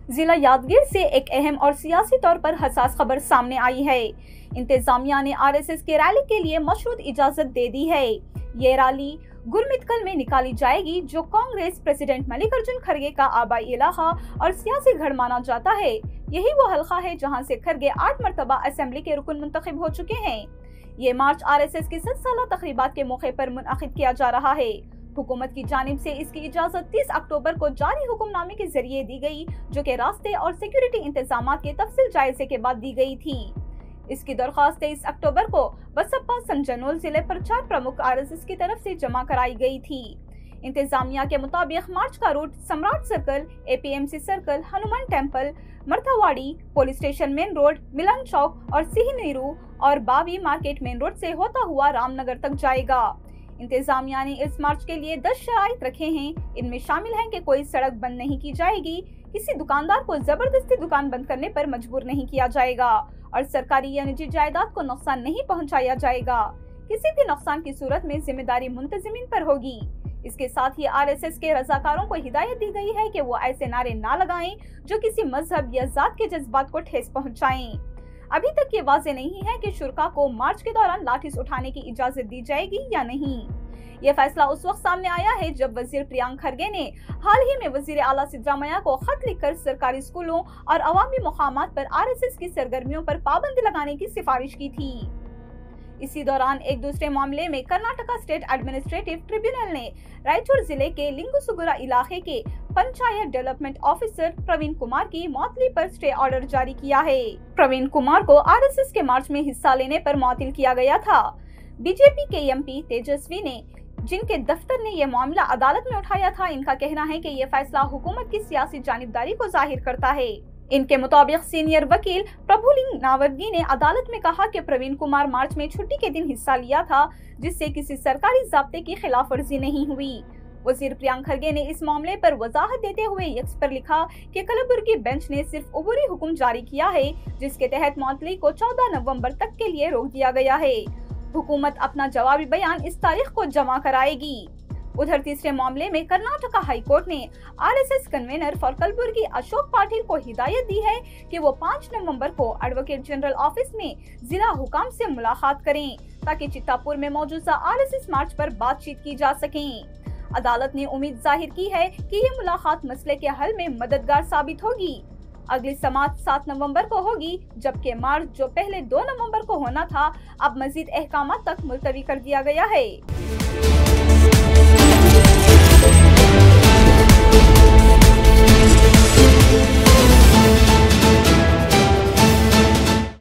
जिला यादगीर से एक अहम और सियासी तौर पर हसास खबर सामने आई है। इंतजामिया ने आरएसएस की रैली के लिए मशरूत इजाजत दे दी है। ये रैली गुरमितकल में निकाली जाएगी, जो कांग्रेस प्रेसिडेंट मल्लिकार्जुन खड़गे का आबाई इलाका और सियासी गढ़ माना जाता है। यही वो हल्का है जहां से खड़गे 8 मरतबा असेंबली के रुकन मुंतखब हो चुके हैं। ये मार्च आरएसएस की 7 साला तकरीबात के मौके पर मुनअकिद किया जा रहा है। हुकूमत की जानिब से इसकी इजाजत 30 अक्टूबर को जारी हुक्मनामे के जरिए दी गई, जो कि रास्ते और सिक्योरिटी इंतजामात के तफसील जायजे के बाद दी गई थी। इसकी दरख्वास्त 23 अक्टूबर को बसपा संजनोल जिले पर 4 प्रमुख आरएसएस की तरफ से जमा कराई गई थी। इंतजामिया के मुताबिक मार्च का route Samrat circle, APMC circle, Hanuman temple, Marathwadi, police station main road, Milan Chowk और सिही नेहरू और बावी मार्केट मेन रोड से होता हुआ रामनगर तक जाएगा। इंतजामिया ने इस मार्च के लिए 10 शराइत रखे हैं। इनमें शामिल हैं कि कोई सड़क बंद नहीं की जाएगी, किसी दुकानदार को जबरदस्ती दुकान बंद करने पर मजबूर नहीं किया जाएगा और सरकारी या निजी जायदाद को नुकसान नहीं पहुंचाया जाएगा। किसी भी नुकसान की सूरत में जिम्मेदारी मुंतजिमीन पर होगी। इसके साथ ही आरएसएस के रजाकारों को हिदायत दी गई है कि वो ऐसे नारे ना लगाएं जो किसी मजहब या जात के जज्बात को ठेस पहुंचाएं। अभी तक ये वाज़ेह नहीं है कि शुरका को मार्च के दौरान लाठीज उठाने की इजाजत दी जाएगी या नहीं। ये फैसला उस वक्त सामने आया है जब वजीर प्रियंक खड़गे ने हाल ही में वजीर आला सिद्धरामैया को खत लिखकर सरकारी स्कूलों और अवामी मुकामात पर आरएसएस की सरगर्मियों पर पाबंदी लगाने की सिफारिश की थी। इसी दौरान एक दूसरे मामले में कर्नाटका स्टेट एडमिनिस्ट्रेटिव ट्रिब्यूनल ने रायचूर जिले के लिंगुसुगुरा इलाके के पंचायत डेवलपमेंट ऑफिसर प्रवीण कुमार की मौतली पर स्टे ऑर्डर जारी किया है। प्रवीण कुमार को आरएसएस के मार्च में हिस्सा लेने पर मुअत्तल किया गया था। बीजेपी के एमपी तेजस्वी ने, जिनके दफ्तर ने यह मामला अदालत में उठाया था, इनका कहना है कि यह फैसला हुकूमत की सियासी जानिबदारी को जाहिर करता है। इनके मुताबिक सीनियर वकील प्रभुलिंग नावर्गी ने अदालत में कहा कि प्रवीण कुमार मार्च में छुट्टी के दिन हिस्सा लिया था, जिससे किसी सरकारी ज़ाब्ते की खिलाफ वर्जी नहीं हुई। वजीर प्रियंक खड़गे ने इस मामले पर वजाहत देते हुए एक्स पर लिखा कि कलबुर्गी बेंच ने सिर्फ उबूरी हुक्म जारी किया है, जिसके तहत मुअत्तली को 14 नवंबर तक के लिए रोक दिया गया है। हुकूमत अपना जवाबी बयान इस तारीख को जमा कराएगी। उधर तीसरे मामले में कर्नाटका हाई कोर्ट ने RSS convener for Kalaburagi Ashok Patil को हिदायत दी है कि वो 5 नवंबर को एडवोकेट जनरल ऑफिस में जिला हुकाम से मुलाकात करें, ताकि चित्तापुर में मौजूदा आरएसएस मार्च पर बातचीत की जा सके। अदालत ने उम्मीद जाहिर की है कि ये मुलाकात मसले के हल में मददगार साबित होगी। अगली समाअत 7 नवंबर को होगी, जबकि मार्च जो पहले 2 नवंबर को होना था, अब मजीद अहकामात तक मुलतवी कर दिया गया है।